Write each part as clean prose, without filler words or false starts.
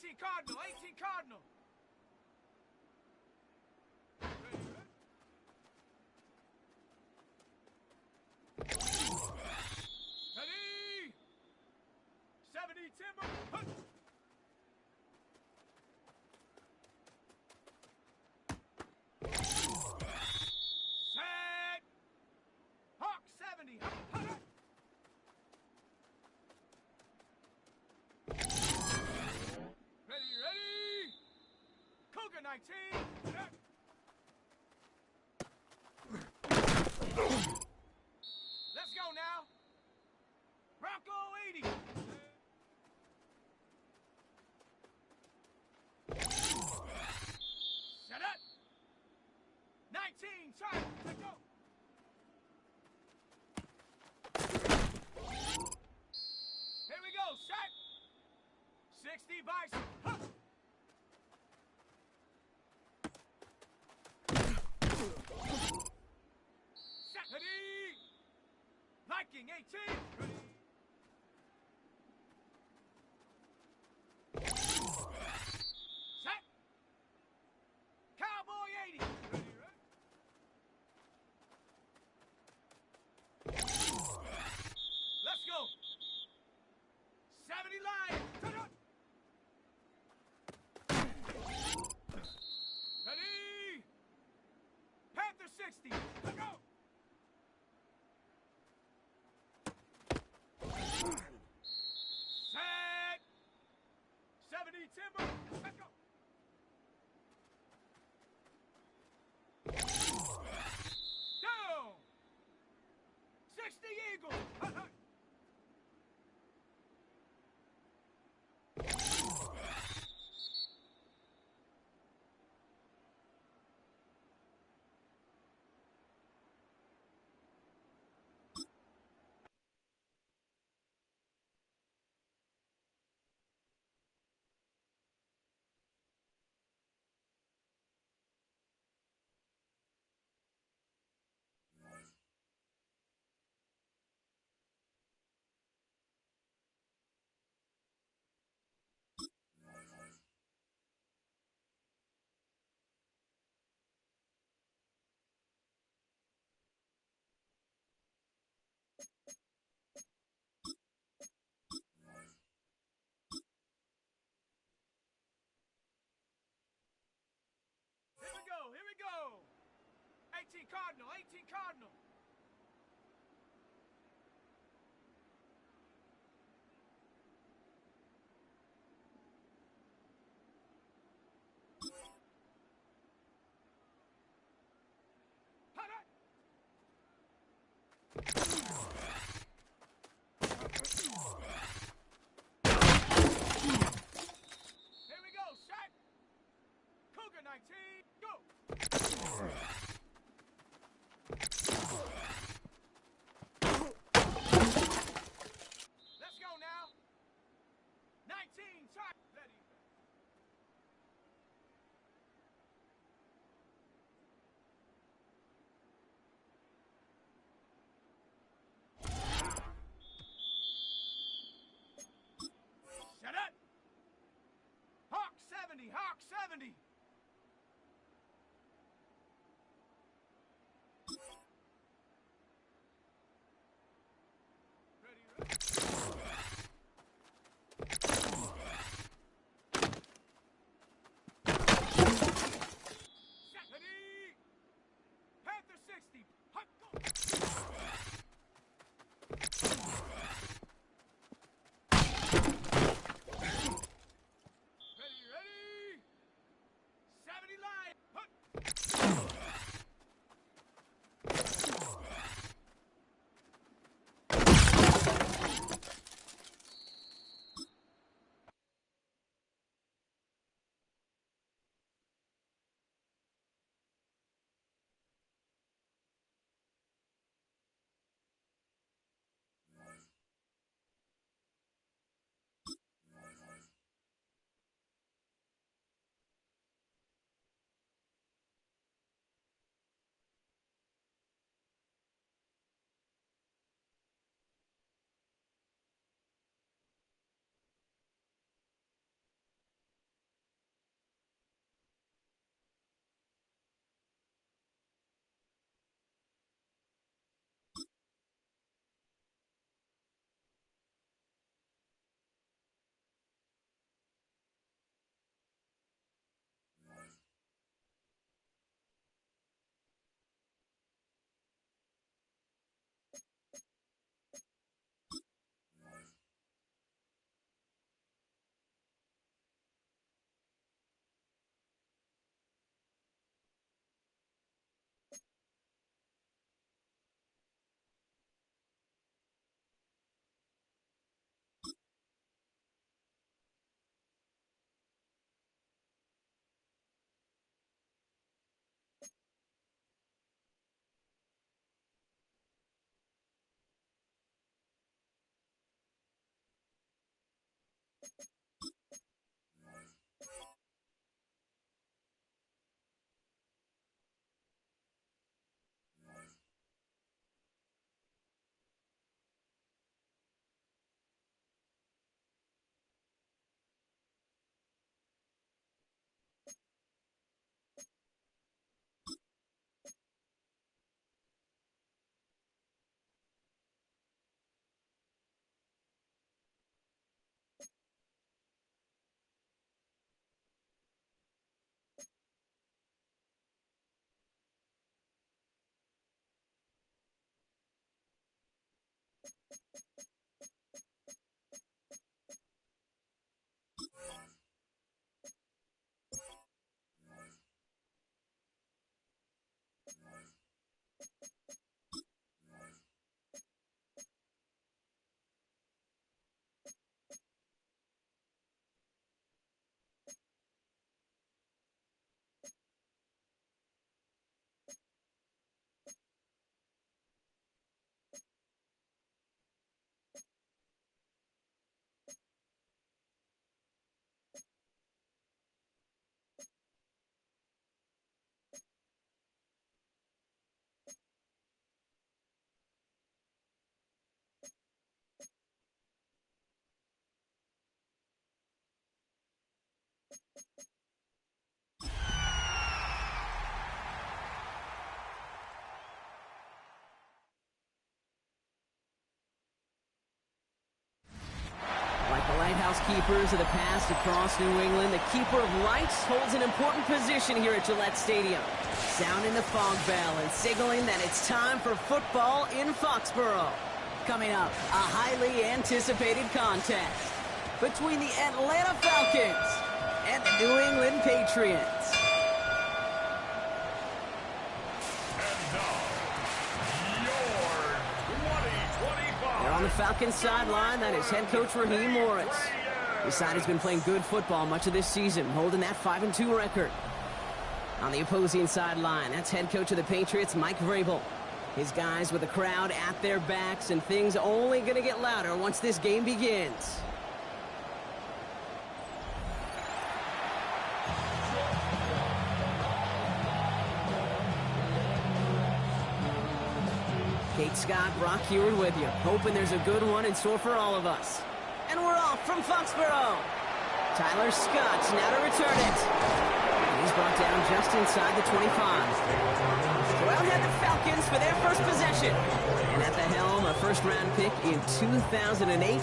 18 Cardinal, 18 Cardinal. Ready? 70 Timber. Hunt. Set. Hawk 70. Hunt. Ready, ready. Cougar 19. Let's go now. Bronco 80. Set up. 19. Try. Let's go. Here we go. Set. 60 Bison. Huh. Set. Ready. Viking 18. Ready. Set. Cowboy 80. Ready, ready. Let's go. 70 Lion. Turn up. Ready. Panther 60. Let's go. Set. 70 Timber. Let's go. Down. 60 Eagle. Hut, hut. Here we go. 18 Cardinal, 18 Cardinal. Hut, hut. Here we go, set. Cougar 19, go. Let's go now. 19, try. Ready. Set up. Hawk 70, Hawk 70. greatest keepers of the past across New England, the keeper of lights holds an important position here at Gillette Stadium, sounding the fog bell and signaling that it's time for football in Foxborough. Coming up, a highly anticipated contest between the Atlanta Falcons and the New England Patriots. They're on the Falcons sideline. That is head coach Raheem Morris. His side has been playing good football much of this season, holding that 5-2 record. On the opposing sideline, that's head coach of the Patriots, Mike Vrabel. His guys with the crowd at their backs, and things only going to get louder once this game begins. Kate Scott, Brock Heward with you, hoping there's a good one in store for all of us. And we're off from Foxborough. Tyler Scott now to return it. He's brought down just inside the 25. So out head the Falcons for their first possession. And at the helm, a first-round pick in 2008,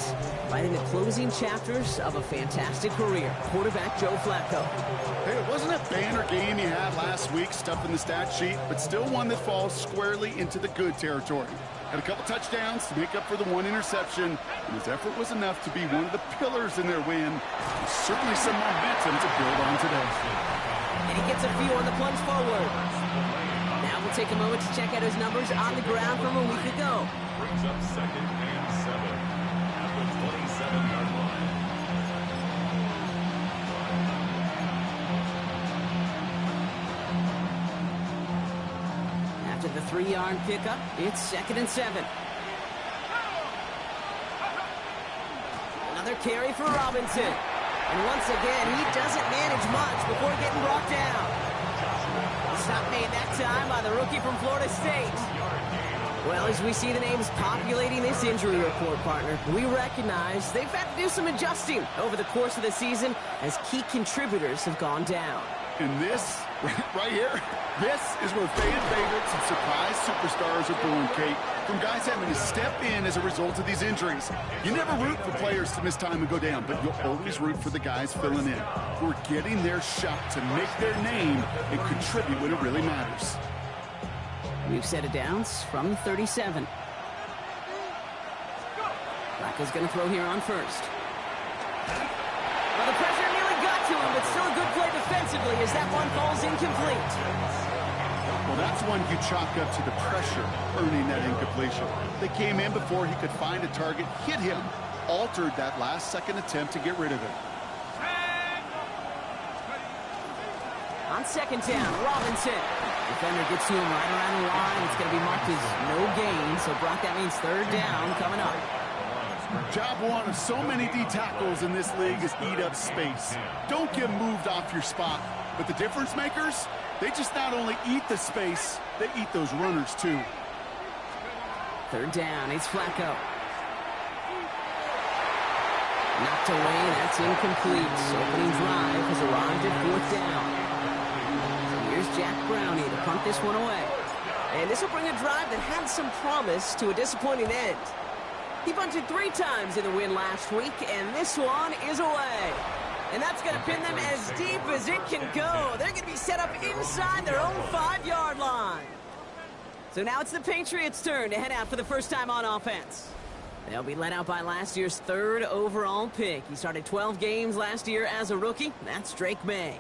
writing the closing chapters of a fantastic career, quarterback Joe Flacco. Hey, it wasn't a banner game he had last week, stuff in the stat sheet, but still one that falls squarely into the good territory. Had a couple touchdowns to make up for the one interception, and his effort was enough to be one of the pillars in their win. There's certainly some momentum to build on today. And he gets a few on the plunge forward. Now we'll take a moment to check out his numbers on the ground from a week ago. Brings up 2nd and 7 at the 27-yard line. After the 3-yard pickup, it's 2nd and 7. Another carry for Robinson. And once again, he doesn't manage much before getting brought down. Stop made that time by the rookie from Florida State. Well, as we see the names populating this injury report, partner, we recognize they've had to do some adjusting over the course of the season as key contributors have gone down. And this, right here, this is where fan favorites and surprise superstars are born, Kate. From guys having to step in as a result of these injuries. You never root for players to miss time and go down, but you'll always root for the guys filling in, who are getting their shot to make their name and contribute when it really matters. We've set it downs from 37. Flacco's going to throw here on first. Well, the pressure nearly got to him, but still a good play defensively as that one falls incomplete. Well, that's one you chalk up to the pressure, earning that incompletion. They came in before he could find a target, hit him, altered that last-second attempt to get rid of it. On 2nd down, Robinson. Defender gets to him right around the line. It's going to be marked as no gain, so Brock, that means 3rd down coming up. Job one of so many D tackles in this league is eat up space. Don't get moved off your spot. But the difference makers, they just not only eat the space, they eat those runners too. 3rd down, it's Flacco. Knocked away, that's incomplete. Opening drive has arrived at 4th down. So here's Jack Brownie to punt this one away. And this will bring a drive that had some promise to a disappointing end. He punted 3 times in the win last week, and this one is away. And that's going to pin them as deep as it can go. They're going to be set up inside their own 5-yard line. So now it's the Patriots' turn to head out for the first time on offense. They'll be led out by last year's 3rd overall pick. He started 12 games last year as a rookie. That's Drake May.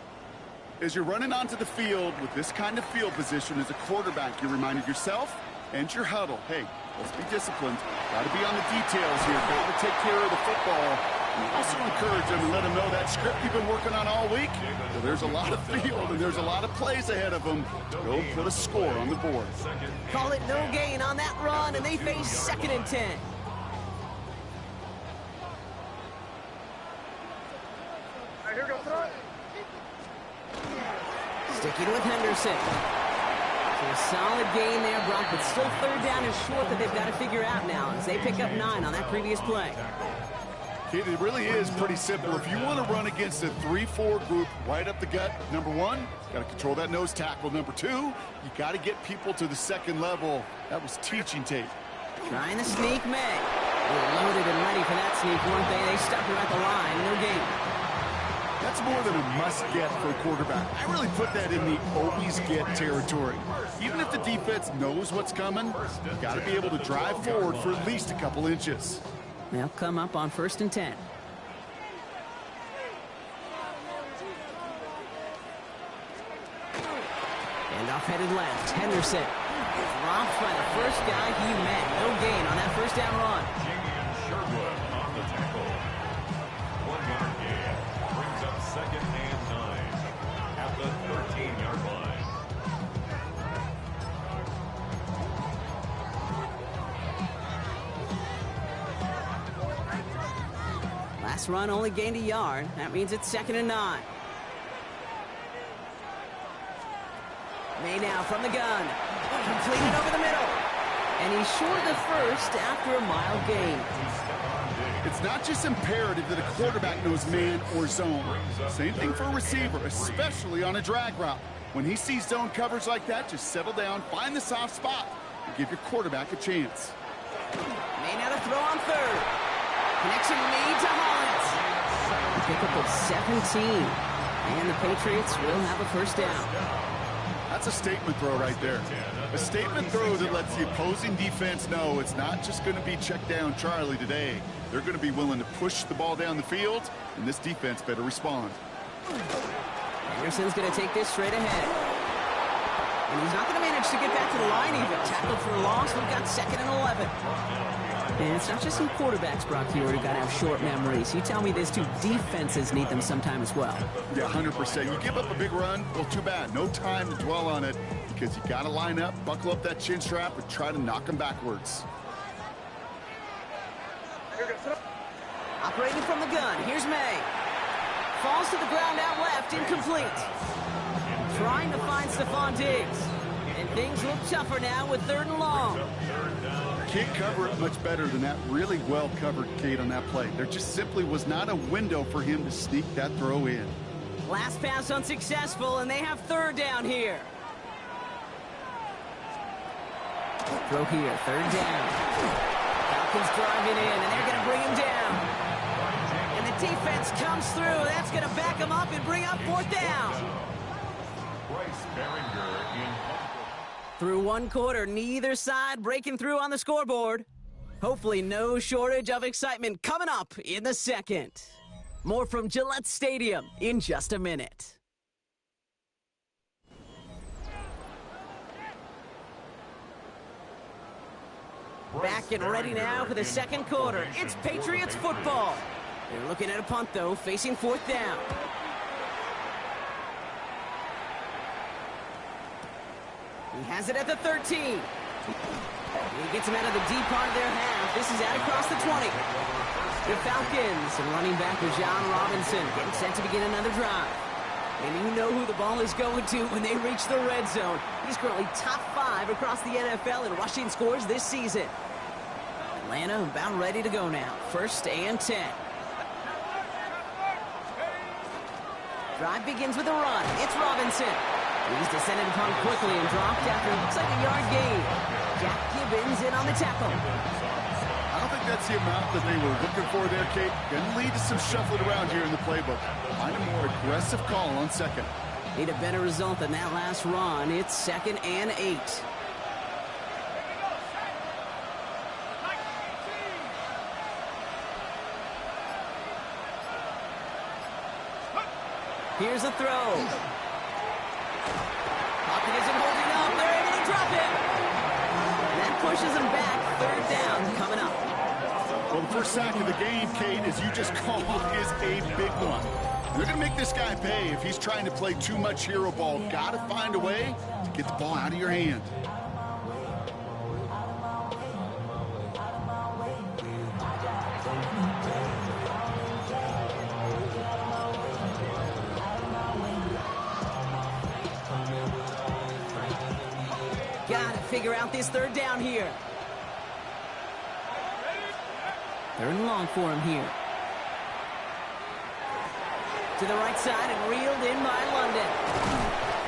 As you're running onto the field with this kind of field position as a quarterback, you're reminded yourself and your huddle, hey, let's be disciplined. Got to be on the details here. Got to take care of the football. And also encourage them and let them know that script you've been working on all week. So there's a lot of field and there's a lot of plays ahead of them. Go put a score on the board. Call it no gain on that run, and they face 2nd and 10. Sticking with Henderson. So a solid gain there, Brock, but still 3rd down and short that they've got to figure out now as they pick up 9 on that previous play. It really is pretty simple. If you want to run against a 3-4 group right up the gut, number 1, got to control that nose tackle. Number 2, you got to get people to the 2nd level. That was teaching tape. Trying to sneak May. They're loaded and ready for that sneak, weren't they? They stuck her at the line. No gain. That's more than a must-get for a quarterback. I really put that in the always-get territory. Even if the defense knows what's coming, you got to be able to drive forward for at least a couple inches. They'll come up on 1st and 10. And off headed left. Henderson dropped by the first guy he met. No gain on that first down run. Sherwood on the tackle. 1-yard gain. Brings up 2nd and 9 at the 13-yard line. Last run only gained a yard. That means it's 2nd and 9. May now from the gun. Completed over the middle. And he's short of the first after a mile gain. It's not just imperative that a quarterback knows man or zone. Same thing for a receiver, especially on a drag route. When he sees zone coverage like that, just settle down, find the soft spot, and give your quarterback a chance. May now to throw on 3rd. Connection made to Hollins. Pickup of 17. And the Patriots will have a first down. That's a statement throw right there. A statement throw that lets the opposing defense know it's not just going to be check down Charlie today. They're going to be willing to push the ball down the field, and this defense better respond. Anderson's going to take this straight ahead. And he's not going to manage to get back to the line even. Tackled for a loss. We've got 2nd and 11. And it's not just some quarterbacks, Brock, here who got to have short memories. You tell me this too, defenses need them sometime as well. Yeah, 100%. You give up a big run, well, too bad. No time to dwell on it because you got to line up, buckle up that chin strap, and try to knock them backwards. Operating from the gun, here's May. Falls to the ground out left, incomplete. Trying to find Stephon Diggs. And things look tougher now with 3rd and long. Can't cover it much better than that. Really well covered, Kate, on that play. There just simply was not a window for him to sneak that throw in. Last pass unsuccessful, and they have 3rd down here. Throw here, 3rd down. Falcons driving in, and they're going to bring him down. And the defense comes through. That's going to back him up and bring up 4th down. Through 1 quarter, neither side breaking through on the scoreboard. Hopefully no shortage of excitement coming up in the 2nd. More from Gillette Stadium in just a minute. Back and ready now for the 2nd quarter. It's Patriots football. They're looking at a punt, though, facing 4th down. He has it at the 13. He gets him out of the deep part of their half. This is out across the 20. The Falcons and running back John Robinson getting set to begin another drive. And you know who the ball is going to when they reach the red zone. He's currently top 5 across the NFL in rushing scores this season. Atlanta about ready to go now. 1st and 10. Drive begins with a run. It's Robinson. He's descended upon quickly and dropped after it looks like a yard gain. Jack Gibbons in on the tackle. I don't think that's the amount that they were looking for there, Kate. Going to lead to some shuffling around here in the playbook. Find a more aggressive call on 2nd. Need a better result than that last run. It's 2nd and 8. Here's a throw. Pocket isn't holding up. They're able to drop it. And that pushes them back. 3rd down coming up. Well, the first sack of the game, Kate, as you just called, is a big one. They're going to make this guy pay if he's trying to play too much hero ball. Got to find a way to get the ball out of your hand. Got to figure out this 3rd down here. 3rd and long for him here. To the right side and reeled in by London.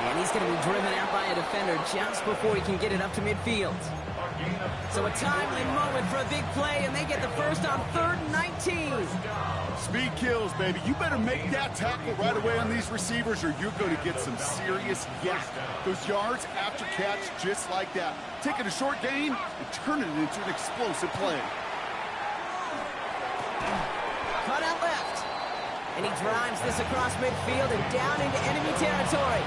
And he's going to be driven out by a defender just before he can get it up to midfield. So a timely moment for a big play, and they get the first on 3rd and 19. Speed kills, baby. You better make that tackle right away on these receivers or you're going to get some serious yak. Those yards after catch just like that. Taking a short gain and turning it into an explosive play. Cut out left. And he drives this across midfield and down into enemy territory.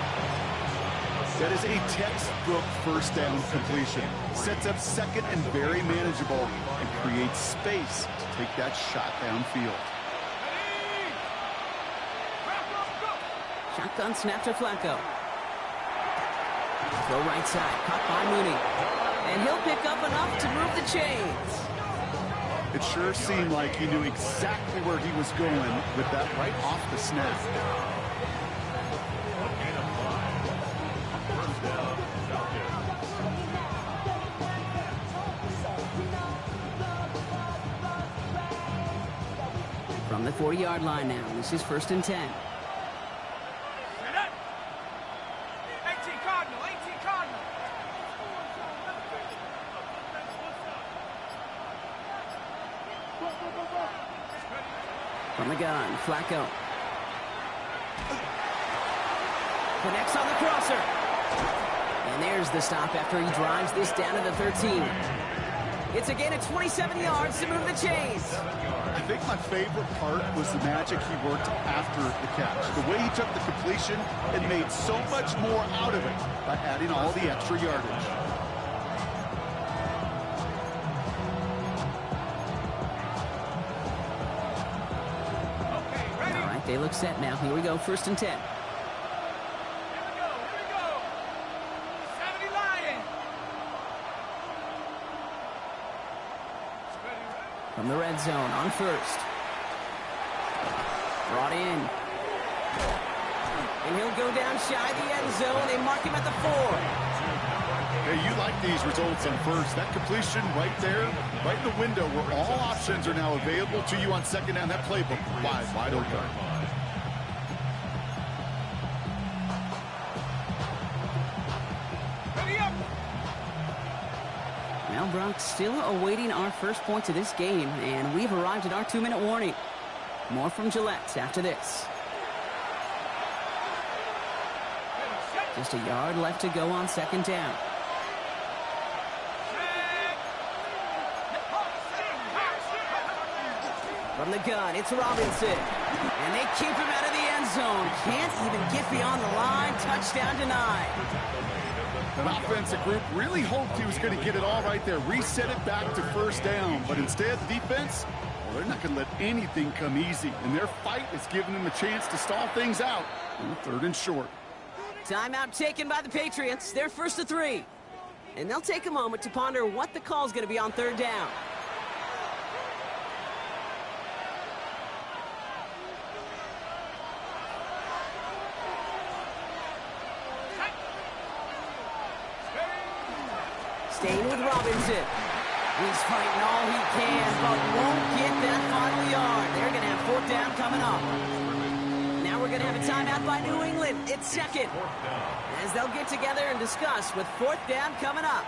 That is a textbook first down completion. Sets up second and very manageable and creates space to take that shot downfield. Shotgun snap to Flacco. Throw right side, caught by Mooney. And he'll pick up enough to move the chains. It sure seemed like he knew exactly where he was going with that right off the snap. From the 40-yard line now, this is 1st and 10. 18 Cardinal, 18 Cardinal. From the gun, Flacco. Connects on the crosser. And there's the stop after he drives this down to the 13. It's a gain of 27 yards to move the chains. I think my favorite part was the magic he worked after the catch. The way he took the completion and made so much more out of it by adding all the extra yardage. All right, they look set now. Here we go, 1st and 10. Here we go, here we go. 70 Lion. From the red zone on 1st. Brought in. And he'll go down shy of the end zone. They mark him at the 4. Hey, you like these results on 1st. That completion right there, right in the window where all options are now available to you on 2nd down. That playbook wide open. Ready up. Now, Brock, still awaiting our first points of this game, and we've arrived at our 2-minute warning. More from Gillette after this. Just a yard left to go on 2nd down. From the gun, it's Robinson. And they keep him out of the end zone. Can't even get beyond the line. Touchdown denied. That offensive group really hoped he was going to get it all right there. Reset it back to 1st down. But instead, the defense, well, they're not going to let anything come easy. And their fight is giving them a chance to stall things out on 3rd and short. Timeout taken by the Patriots. They're 1st to 3. And they'll take a moment to ponder what the call's going to be on 3rd down. Staying with Robinson. He's fighting all he can, but won't get that final yard. They're going to have 4th down coming up. Now we're going to have a timeout by New England. It's 2nd. As they'll get together and discuss with 4th down coming up.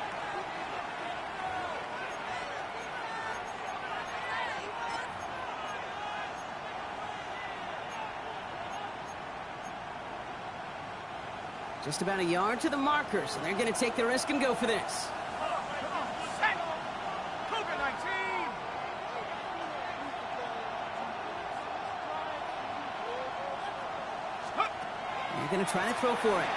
Just about a yard to the markers, and they're going to take the risk and go for this. Set. Cougar 19. They're going to try to throw for it.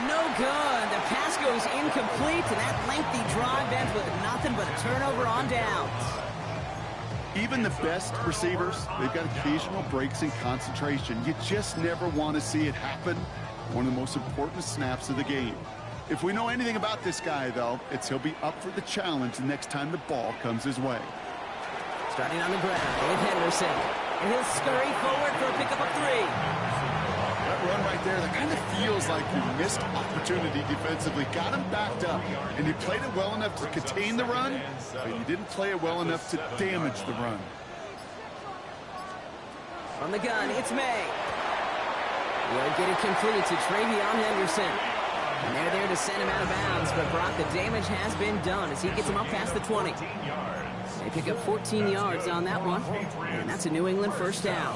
No good. The pass goes incomplete, and that lengthy drive ends with nothing but a turnover on downs. Even the best receivers, they've got occasional breaks in concentration. You just never want to see it happen. One of the most important snaps of the game. If we know anything about this guy, though, it's he'll be up for the challenge the next time the ball comes his way. Starting on the ground with Henderson. And he'll scurry forward for a pickup of 3. That run right there, that kind of feels like you missed opportunity defensively. Got him backed up, and you played it well enough to contain the run, but you didn't play it well enough to damage the run. From the gun, it's May. He'll get it complete to Travion Henderson. And they're there to send him out of bounds, but Brock, the damage has been done as he gets him up past the 20. They pick up 14 yards on that one, and that's a New England first down.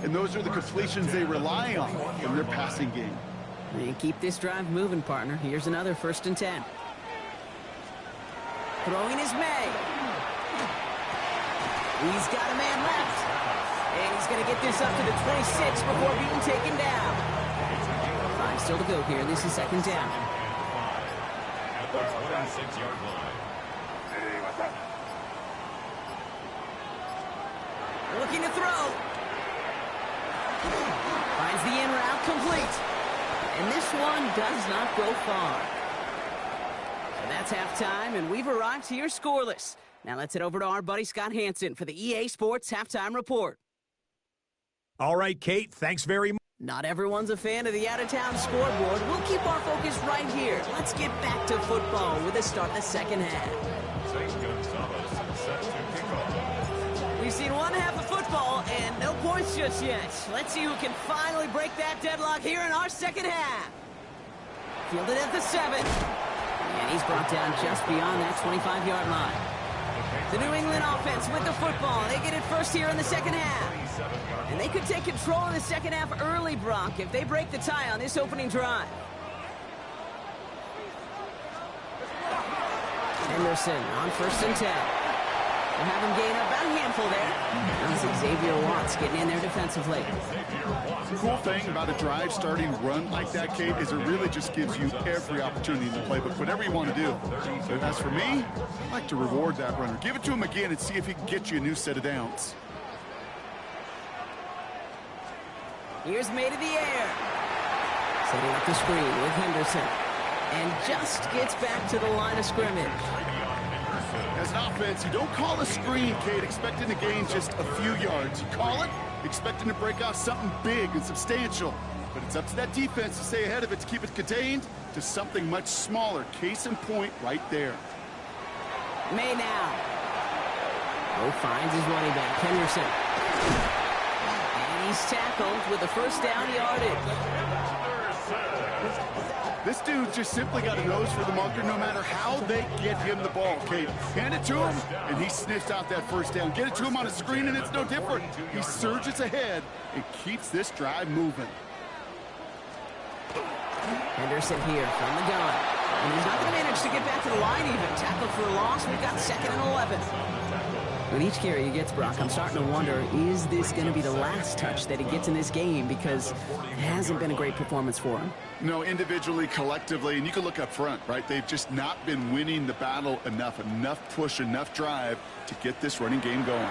And those are the completions they rely on in their passing game. And keep this drive moving, partner. Here's another 1st and 10. Throwing is May. He's got a man left. And he's going to get this up to the 26 before being taken down. 5 still to go here. This is 2nd down. At the 26-yard line. Looking to throw. Finds the in route complete. And this one does not go far. So that's halftime, and we've arrived here scoreless. Now let's head over to our buddy Scott Hansen for the EA Sports Halftime Report. All right, Kate, thanks very much. Not everyone's a fan of the out-of-town scoreboard. We'll keep our focus right here. Let's get back to football with the start of the 2nd half. St. Gonzalez set to kick off. We've seen one half of football and no points just yet. Let's see who can finally break that deadlock here in our 2nd half. Fielded at the 7. And he's brought down just beyond that 25-yard line. The New England offense with the football. They get it first here in the 2nd half. And they could take control in the 2nd half early, Brock, if they break the tie on this opening drive. Henderson on 1st and 10. We'll have him gain about a handful there. That's Xavier Watts getting in there defensively. The cool thing about a drive starting run like that, Kate, is it really just gives you every opportunity in the playbook, whatever you want to do. But as for me, I like to reward that runner. Give it to him again and see if he can get you a new set of downs. Here's May to the air. Setting up the screen with Henderson. And just gets back to the line of scrimmage. As an offense, you don't call a screen, Kate, expecting to gain just a few yards. You call it expecting to break off something big and substantial. But it's up to that defense to stay ahead of it, to keep it contained to something much smaller. Case in point right there. May now. Oh, finds his running back, Henderson. And he's tackled with the 1st down yardage. This dude just simply got a nose for the marker no matter how they get him the ball, Kate. Hand it to him, and he sniffs out that 1st down. Get it to him on a screen, and it's no different. He surges ahead and keeps this drive moving. Henderson here from the gun. And he's not going to manage to get back to the line even. Tackled for a loss. We've got 2nd and 11. With each carry he gets, Brock, I'm starting to wonder, is this going to be the last touch that he gets in this game? Because it hasn't been a great performance for him. No, individually, collectively, and you can look up front, right? They've just not been winning the battle enough push, enough drive to get this running game going.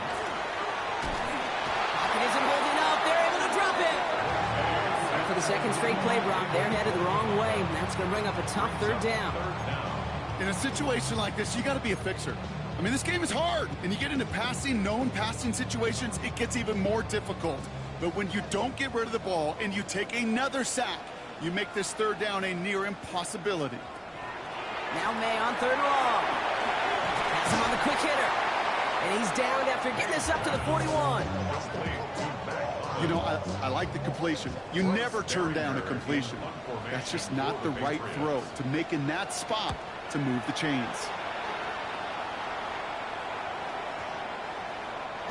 Pocket isn't holding up. They're able to drop it. For the 2nd straight play, Brock, they're headed the wrong way. And that's going to bring up a tough 3rd down. In a situation like this, you got to be a fixer. I mean, this game is hard, and you get into known passing situations, it gets even more difficult. But when you don't get rid of the ball and you take another sack, you make this 3rd down a near impossibility. Now May on 3rd and long. Pass him on the quick hitter. And he's down after getting this up to the 41. You know, I like the completion. You never turn down a completion. That's just not the right throw to make in that spot to move the chains.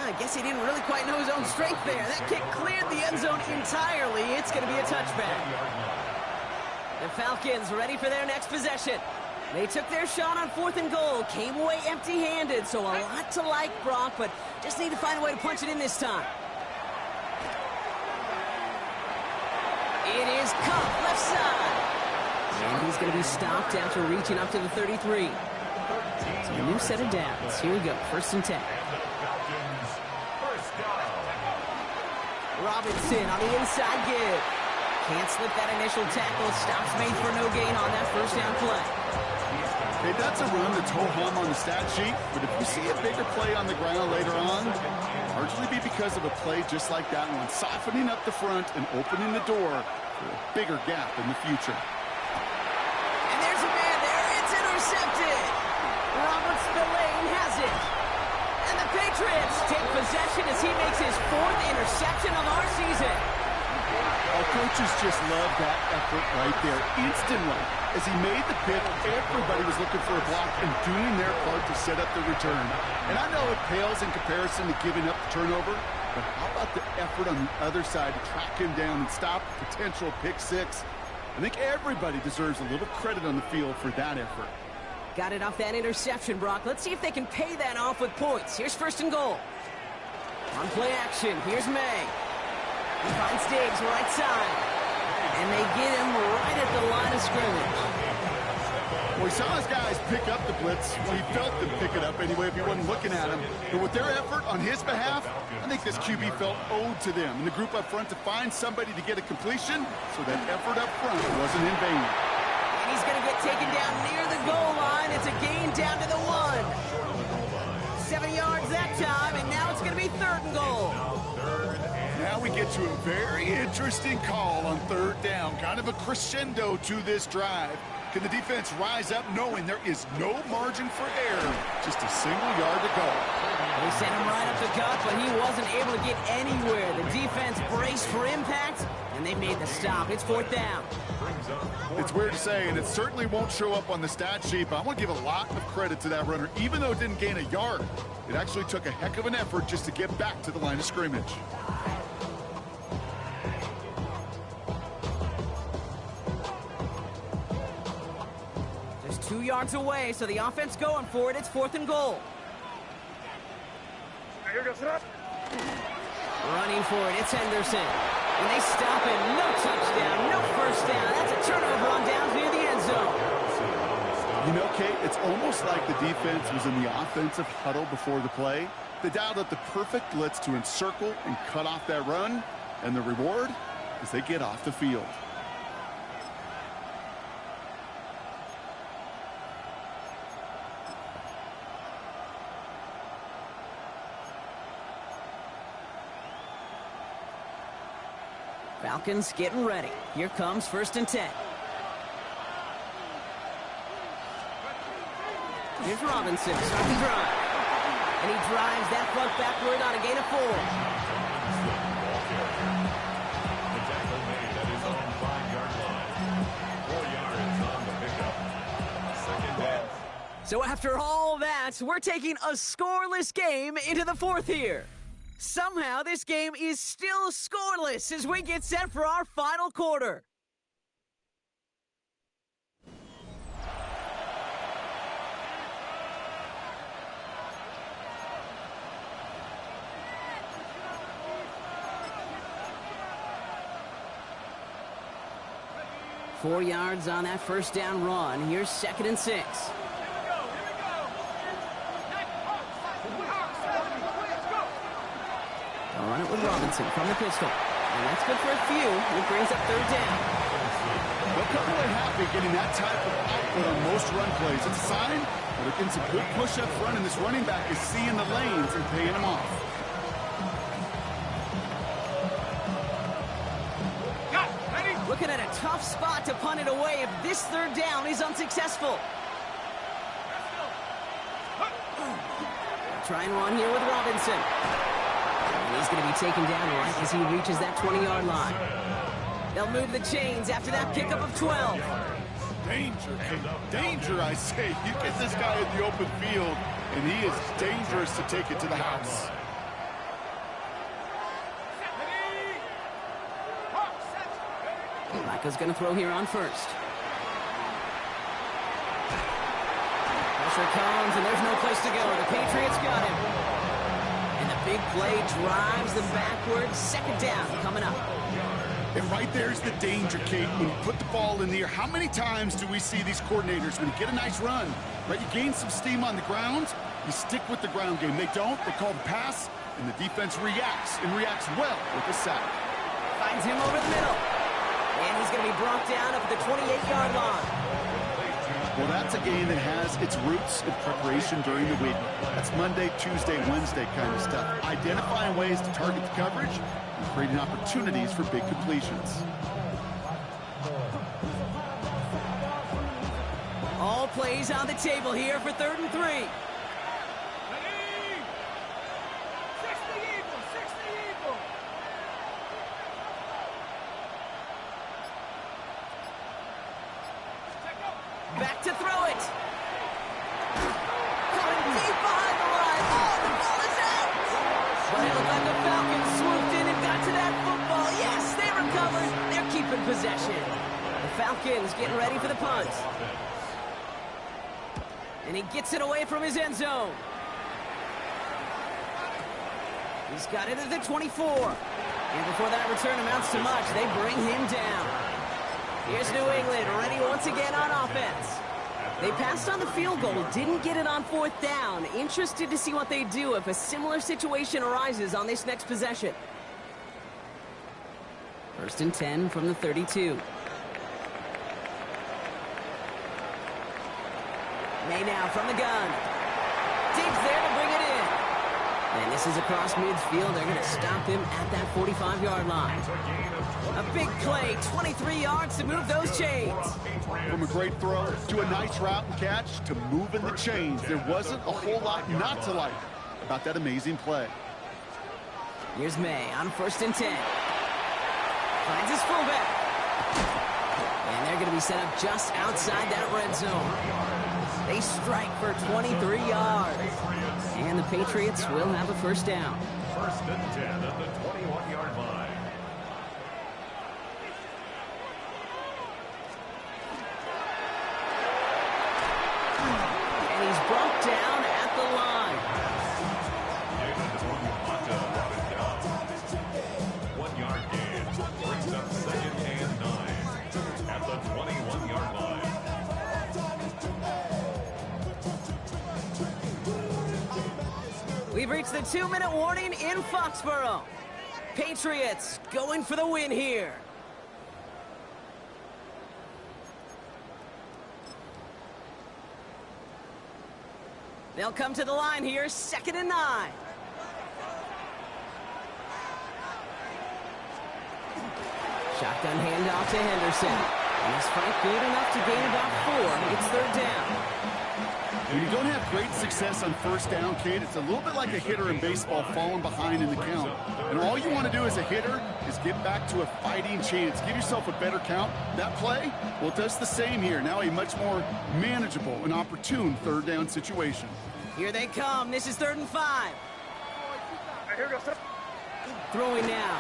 I guess he didn't really quite know his own strength there. That kick cleared the end zone entirely. It's going to be a touchback. The Falcons ready for their next possession. They took their shot on 4th and goal, came away empty-handed, so a lot to like, Brock, but just need to find a way to punch it in this time. It is Cup, left side. And he's going to be stopped after reaching up to the 33. So a new set of downs. Here we go, 1st and 10. Robinson on the inside give. Can't slip that initial tackle. Stops made for no gain on that 1st down play. Hey, that's a run that's ho-hum on the stat sheet, but if you see a bigger play on the ground later on, largely be because of a play just like that one, softening up the front and opening the door for a bigger gap in the future. And there's a man there. It's intercepted. Robert Spillane has it. And the Patriots take possession as he makes his 4th interception of our season. Our coaches just love that effort right there. Instantly, as he made the pick, everybody was looking for a block and doing their part to set up the return. And I know it pales in comparison to giving up the turnover, but how about the effort on the other side to track him down and stop a potential pick six? I think everybody deserves a little credit on the field for that effort. Got it off that interception, Brock. Let's see if they can pay that off with points. Here's first and goal. On play action, here's May. He finds Diggs, right side. And they get him right at the line of scrimmage. Well, he saw his guys pick up the blitz. Well, he felt them pick it up anyway if he wasn't looking at him. But with their effort on his behalf, I think this QB felt owed to them. And the group up front to find somebody to get a completion, so that effort up front wasn't in vain. And he's going to get taken down near the goal line. It's a gain down to the 1. 7 yards that time, and now it's going to be third and goal. Now we get to a very interesting call on third down. Kind of a crescendo to this drive. Can the defense rise up knowing there is no margin for error? Just a single yard to go. They sent him right up the gut, but he wasn't able to get anywhere. The defense braced for impact, and they made the stop. It's fourth down. It's weird to say, and it certainly won't show up on the stat sheet, but I want to give a lot of credit to that runner. Even though it didn't gain a yard, it actually took a heck of an effort just to get back to the line of scrimmage. Just 2 yards away, so the offense going for it. It's fourth and goal. Running for it, it's Henderson. And they stop him. No touchdown, no first down. That's a turnover on downs near the end zone. You know, Kate, it's almost like the defense was in the offensive huddle before the play. They dialed up the perfect blitz to encircle and cut off that run. And the reward is they get off the field. Falcons getting ready. Here comes first and 10. Here's Robinson, starting drive. And he drives that front backward on a gain of 4. The tackle made, that is on the 5-yard line. 4 yards on the pickup. Second down. So after all that, we're taking a scoreless game into the fourth here. Somehow, this game is still scoreless as we get set for our final quarter. Four yards on that first down run. Here's second and 6. They'll run it with Robinson from the pistol. And that's good for a few. It brings up third down. They'll come away happy getting that type of output on most run plays. It's a sign that they're getting some good push up front, and this running back is seeing the lanes and paying them off. Looking at a tough spot to punt it away if this third down is unsuccessful. Try and run here with Robinson. And he's going to be taken down right as he reaches that 20-yard line. They'll move the chains after that pickup of 12. Danger, danger, I say. You get this guy in the open field, and he is dangerous to take it to the house. Flacco's going to throw here on first. Pressure comes, and there's no place to go. The Patriots got him. And the big play drives them backwards. Second down coming up. And right there's the danger, Kate. When you put the ball in the air, how many times do we see these coordinators, when you get a nice run, right, you gain some steam on the ground, you stick with the ground game. They don't. They call the pass, and the defense reacts, and reacts well with the sack. Finds him over the middle. And he's going to be brought down up at the 28-yard line. Well, that's a game that has its roots in preparation during the week. That's Monday, Tuesday, Wednesday kind of stuff. Identifying ways to target the coverage and creating opportunities for big completions. All plays on the table here for 3rd and 3. Back to throw it. Coming deep behind the line. Oh, the ball is out. But it looked like the Falcons swooped in and got to that football. Yes, they recovered. They're keeping possession. The Falcons getting ready for the punt. And he gets it away from his end zone. He's got it at the 24. And before that return amounts to much, they bring him down. Here's New England ready once again on offense. They passed on the field goal, didn't get it on 4th down. Interested to see what they do if a similar situation arises on this next possession. 1st and 10 from the 32. May now from the gun. Diggs there to bring it in. And this is across midfield. They're going to stop him at that 45-yard line. A big play, 23 yards to move those chains. From a great throw to a nice route and catch to moving the chains. There wasn't a whole lot not to like about that amazing play. Here's May on 1st and 10. Finds his fullback. And they're going to be set up just outside that red zone. They strike for 23 yards. And the Patriots will have a 1st down. 1st and 10 at the 21-yard line. And he's brought down at the line. David Onyemata brought it down. 1-yard gain brings up 2nd and 9 at the 21-yard line. We've reached the 2-minute warning in Foxborough. Patriots going for the win here. They'll come to the line here, 2nd and 9. Shotgun handoff to Henderson. And is Frank good enough to gain about 4? It's 3rd down. When you don't have great success on 1st down, Kate, it's a little bit like a hitter in baseball falling behind in the count. And all you want to do as a hitter is get back to a fighting chance. Give yourself a better count. That play, well, it does the same here. Now a much more manageable and opportune 3rd down situation. Here they come. This is 3rd and 5. Throwing now.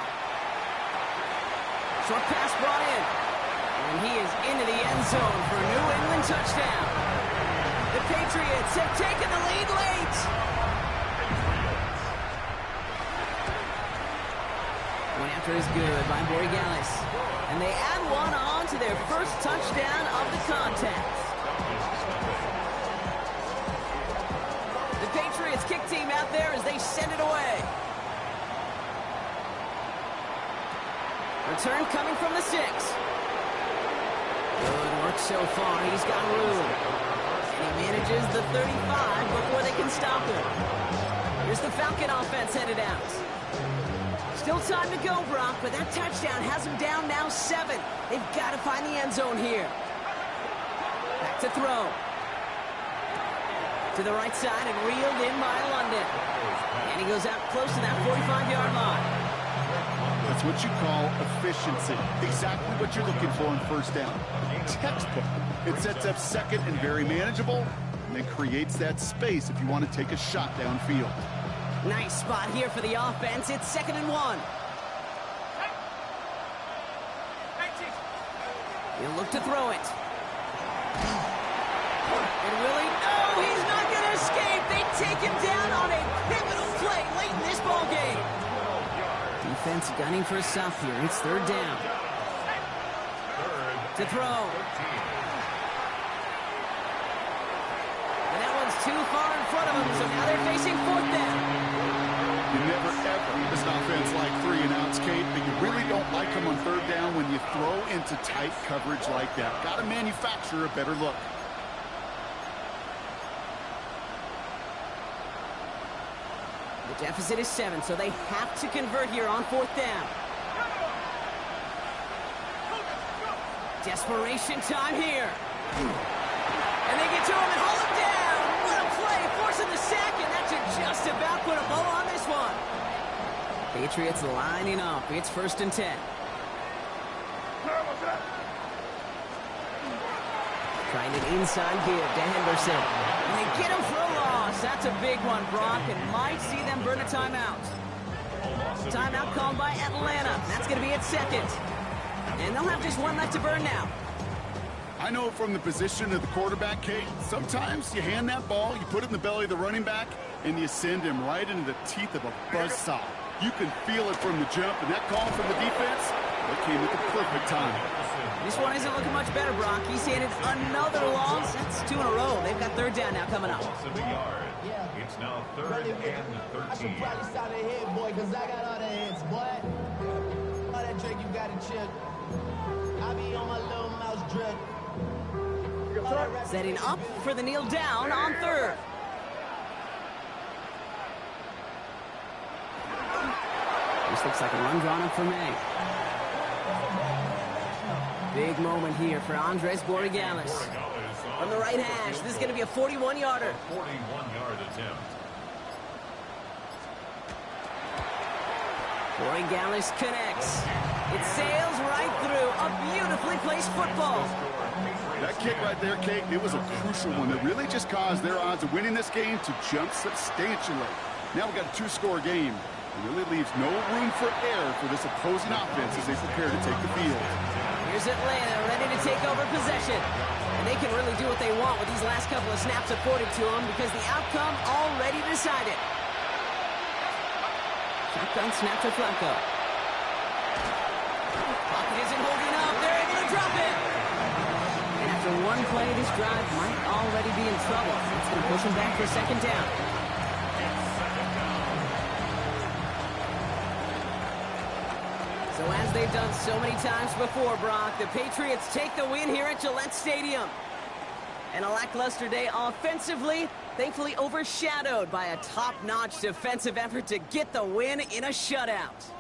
Short pass brought in. And he is into the end zone for a New England touchdown. The Patriots have taken the lead late. One after is good by Borregales. And they add one on to their 1st touchdown of the contest. The Patriots kick team out there as they send it away. Return coming from the 6. Good work so far. He's got room. He manages the 35 before they can stop him. Here's the Falcon offense headed out. Still time to go, Brock, but that touchdown has them down now 7. They've got to find the end zone here. Back to throw. To the right side and reeled in by London. And he goes out close to that 45-yard line. That's what you call efficiency. Exactly what you're looking for on 1st down. Textbook. It sets up 2nd and very manageable, and it creates that space if you want to take a shot downfield. Nice spot here for the offense. It's 2nd and 1. He'll look to throw it. And Willie, no, he's not going to escape. They take him down on a pivotal play late in this ball game. Defense gunning for a stop here. It's 3rd down. To throw. And that one's too far in front of them, so now they're facing 4th down. You never, ever, as an offense, like 3 and outs, Kate, but you really don't like them on 3rd down when you throw into tight coverage like that. Got to manufacture a better look. The deficit is 7, so they have to convert here on 4th down. Desperation time here. And they get to him and hold him down. What a play, forcing the sack, and that should just about put a bow on this one. Patriots lining up. It's 1st and 10. Trying an inside give to Henderson. And they get him for a loss. That's a big one, Brock, and might see them burn a timeout. Timeout called by Atlanta. That's going to be its second. And they'll have just one left to burn now. I know from the position of the quarterback, Kate, sometimes you hand that ball, you put it in the belly of the running back, and you send him right into the teeth of a buzzsaw. You can feel it from the jump, and that call from the defense, that came at the perfect time. This one isn't looking much better, Brock. He's handed another loss. That's 2 in a row. They've got third down now coming up. Loss of a yard. It's now 3rd and 13. I should probably start a hit, boy, because I got all the hits, boy. All that drink you got to chill. I be on my little mouse drip. Setting up for the kneel down on third. This looks like a run drawn up for May. Big moment here for Andres Borregales. From the right hash, this is going to be a 41-yarder. 41-yard attempt. Borregales connects. It sails right through. A beautifully placed football. That kick right there, Kate, it was a crucial one that really just caused their odds of winning this game to jump substantially. Now we've got a 2-score game. It really leaves no room for error for this opposing offense as they prepare to take the field. Here's Atlanta ready to take over possession. And they can really do what they want with these last couple of snaps afforded to them because the outcome already decided. Shotgun snap to Flacco. Pocket isn't holding up. They're able to drop it. And after one play, this drive might already be in trouble. It's going to push them back for a second down. So as they've done so many times before, Brock, the Patriots take the win here at Gillette Stadium. And a lackluster day offensively, thankfully overshadowed by a top-notch defensive effort to get the win in a shutout.